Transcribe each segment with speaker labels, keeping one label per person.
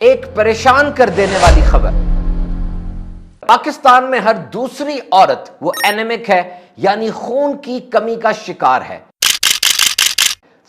Speaker 1: ایک پریشان کر دینے والی خبر، پاکستان میں ہر دوسری عورت وہ اینیمک ہے، یعنی خون کی کمی کا شکار ہے۔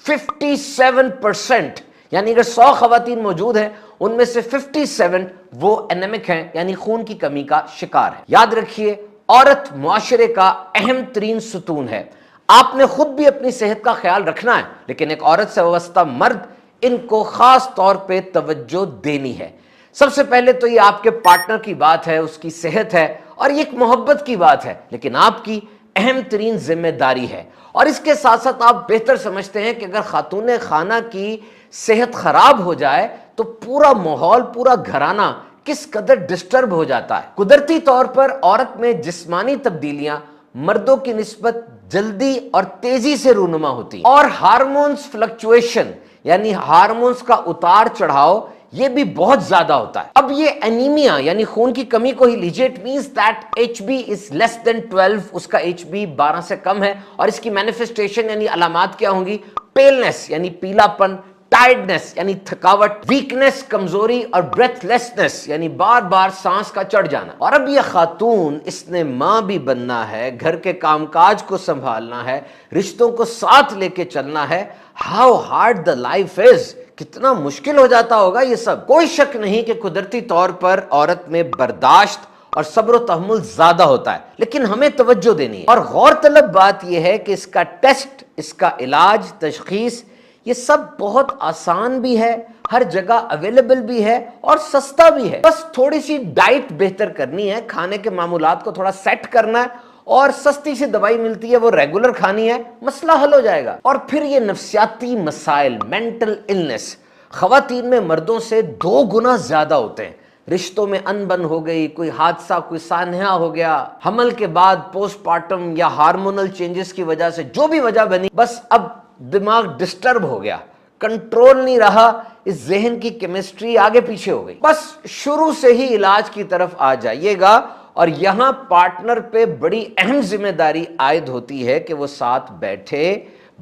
Speaker 1: 57%، یعنی اگر 100 خواتین موجود ہیں ان میں سے 57 وہ اینیمک ہیں، یعنی خون کی کمی کا شکار ہے۔ یاد رکھیے، عورت معاشرے کا اہم ترین ستون ہے۔ آپ نے خود بھی اپنی صحت کا خیال رکھنا ہے، لیکن ایک عورت سے وابستہ مرد ان کو خاص طور پہ توجہ دینی ہے۔ سب سے پہلے تو یہ آپ کے پارٹنر کی بات ہے، اس کی صحت ہے، اور یہ ایک محبت کی بات ہے، لیکن آپ کی اہم ترین ذمہ داری ہے۔ اور اس کے ساتھ ساتھ آپ بہتر سمجھتے ہیں کہ اگر خاتون خانہ کی صحت خراب ہو جائے تو پورا ماحول، پورا گھرانہ کس قدر ڈسٹرب ہو جاتا ہے۔ قدرتی طور پر عورت میں جسمانی تبدیلیاں مردوں کی نسبت جلدی اور تیزی سے رونما ہوتی ہیں، اور ہارمونز فلکچویشن، یعنی ہارمونز کا اتار چڑھاؤ، یہ بھی بہت زیادہ ہوتا ہے۔ اب یہ انیمیا یعنی خون کی کمی کو ہی لیجیے، it means that HB is less لیس دین 12، اس کا ایچ بی 12 سے کم ہے، اور اس کی مینیفیسٹیشن یعنی علامات کیا ہوں گی؟ پیلنس یعنی پیلا پن، ٹائرڈنس یعنی تھکاوٹ، ویکنس کمزوری، اور بریتھ لیسنس یعنی بار بار سانس کا چڑھ جانا۔ اور اب یہ خاتون، اس نے ماں بھی بننا ہے، گھر کے کام کاج کو سنبھالنا ہے، رشتوں کو ساتھ لے کے چلنا ہے۔ How hard the life is, کتنا مشکل ہو جاتا ہوگا یہ سب۔ کوئی شک نہیں کہ قدرتی طور پر عورت میں برداشت اور صبر و تحمل زیادہ ہوتا ہے، لیکن ہمیں توجہ دینی ہے۔ اور غور طلب بات یہ ہے کہ اس کا ٹیسٹ، اس کا علاج، تشخیص، یہ سب بہت آسان بھی ہے، ہر جگہ اویلیبل بھی ہے، اور سستا بھی ہے۔ بس تھوڑی سی ڈائٹ بہتر کرنی ہے، کھانے کے معمولات کو تھوڑا سیٹ کرنا ہے، اور سستی سی دوائی ملتی ہے وہ ریگولر کھانی ہے، مسئلہ حل ہو جائے گا۔ اور پھر یہ نفسیاتی مسائل، مینٹل النس، خواتین میں مردوں سے 2 گنا زیادہ ہوتے ہیں۔ رشتوں میں انبن ہو گئی، کوئی حادثہ، کوئی سانحہ ہو گیا، حمل کے بعد پوسٹ پارٹم یا ہارمونل چینجز کی وجہ سے جو بھی وجہ بنی، بس اب دماغ ڈسٹرب ہو گیا، کنٹرول نہیں رہا، اس ذہن کی کیمسٹری آگے پیچھے ہو گئی۔ بس شروع سے ہی علاج کی طرف آ جائیے گا، اور یہاں پارٹنر پہ بڑی اہم ذمہ داری عائد ہوتی ہے کہ وہ ساتھ بیٹھے،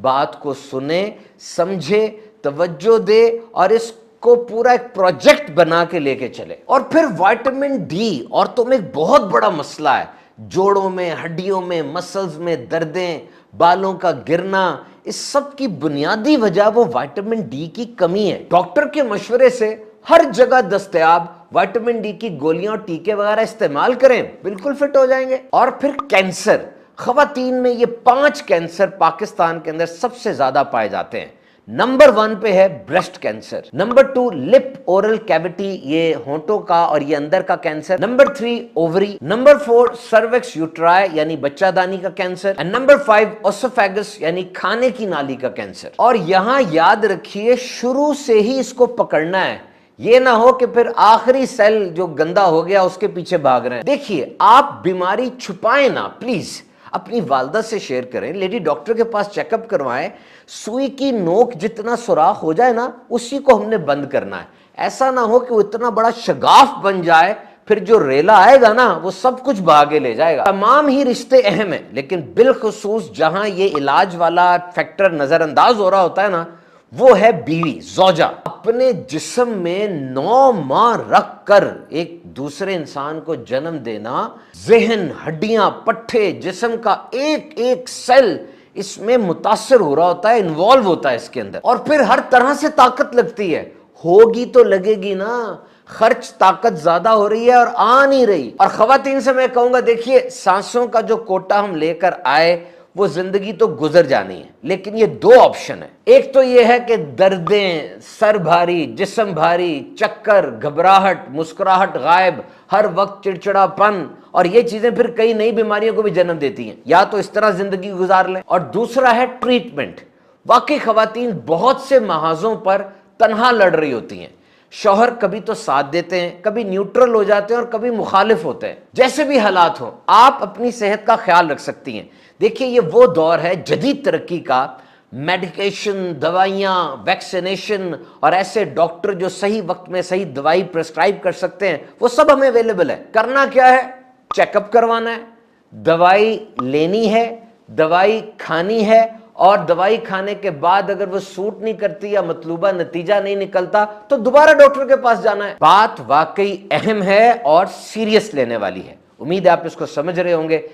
Speaker 1: بات کو سنے، سمجھے، توجہ دے، اور اس کو پورا ایک پروجیکٹ بنا کے لے کے چلے۔ اور پھر وائٹامن ڈی عورتوں میں ایک بہت بڑا مسئلہ ہے، جوڑوں میں، ہڈیوں میں، مسلز میں دردیں، بالوں کا گرنا، اس سب کی بنیادی وجہ وہ وائٹامن ڈی کی کمی ہے۔ ڈاکٹر کے مشورے سے ہر جگہ دستیاب وائٹامن ڈی کی گولیاں اور ٹیکے وغیرہ استعمال کریں، بالکل فٹ ہو جائیں گے۔ اور پھر کینسر، خواتین میں یہ 5 کینسر پاکستان کے اندر سب سے زیادہ پائے جاتے ہیں۔ نمبر 1 پہ ہے breast cancer, number 2 lip oral cavity, یہ ہونٹوں کا اور یہ اندر کا کینسر، نمبر 3 اووری، نمبر 4 سروکس یوٹرائی یعنی بچہ دانی کا کینسر، اور نمبر 5 اوسوفیگس یعنی کھانے کی نالی کا کینسر۔ اور یہاں یاد رکھیے، شروع سے ہی اس کو پکڑنا ہے، یہ نہ ہو کہ پھر آخری سیل جو گندا ہو گیا اس کے پیچھے بھاگ رہے ہیں۔ دیکھیے، آپ بیماری چھپائیں نہ، پلیز اپنی والدہ سے شیئر کریں، لیڈی ڈاکٹر کے پاس چیک اپ کروائیں۔ سوئی کی نوک جتنا سوراخ ہو جائے نا، اسی کو ہم نے بند کرنا ہے۔ ایسا نہ ہو کہ وہ اتنا بڑا شگاف بن جائے، پھر جو ریلا آئے گا نا وہ سب کچھ بھاگے لے جائے گا۔ تمام ہی رشتے اہم ہیں، لیکن بالخصوص جہاں یہ علاج والا فیکٹر نظر انداز ہو رہا ہوتا ہے نا، وہ ہے بیوی، زوجہ۔ اپنے جسم میں 9 ماہ رکھ کر ایک دوسرے انسان کو جنم دینا، ذہن، ہڈیاں، پٹھے، جسم کا ایک ایک سیل اس میں متاثر ہو رہا ہوتا ہے، انوالو ہوتا ہے اس کے اندر، اور پھر ہر طرح سے طاقت لگتی ہے، ہوگی تو لگے گی نا۔ خرچ طاقت زیادہ ہو رہی ہے اور آ نہیں رہی۔ اور خواتین سے میں کہوں گا، دیکھیے، سانسوں کا جو کوٹا ہم لے کر آئے وہ زندگی تو گزر جانی ہے، لیکن یہ 2 آپشن ہے۔ ایک تو یہ ہے کہ دردیں، سر بھاری، جسم بھاری، چکر، گھبراہٹ، مسکراہٹ غائب، ہر وقت چڑچڑا پن، اور یہ چیزیں پھر کئی نئی بیماریوں کو بھی جنم دیتی ہیں۔ یا تو اس طرح زندگی گزار لیں، اور دوسرا ہے ٹریٹمنٹ۔ واقعی خواتین بہت سے محاذوں پر تنہا لڑ رہی ہوتی ہیں، شوہر کبھی تو ساتھ دیتے ہیں، کبھی نیوٹرل ہو جاتے ہیں، اور کبھی مخالف ہوتے ہیں۔ جیسے بھی حالات ہوں، آپ اپنی صحت کا خیال رکھ سکتی ہیں۔ دیکھیے، یہ وہ دور ہے جدید ترقی کا، میڈیکیشن، دوائیاں، ویکسینیشن، اور ایسے ڈاکٹر جو صحیح وقت میں صحیح دوائی پرسکرائب کر سکتے ہیں، وہ سب ہمیں اویلیبل ہے۔ کرنا کیا ہے؟ چیک اپ کروانا ہے، دوائی لینی ہے، دوائی کھانی ہے، اور دوائی کھانے کے بعد اگر وہ سوٹ نہیں کرتی یا مطلوبہ نتیجہ نہیں نکلتا تو دوبارہ ڈاکٹر کے پاس جانا ہے۔ بات واقعی اہم ہے اور سیریس لینے والی ہے۔ امید ہے آپ اس کو سمجھ رہے ہوں گے۔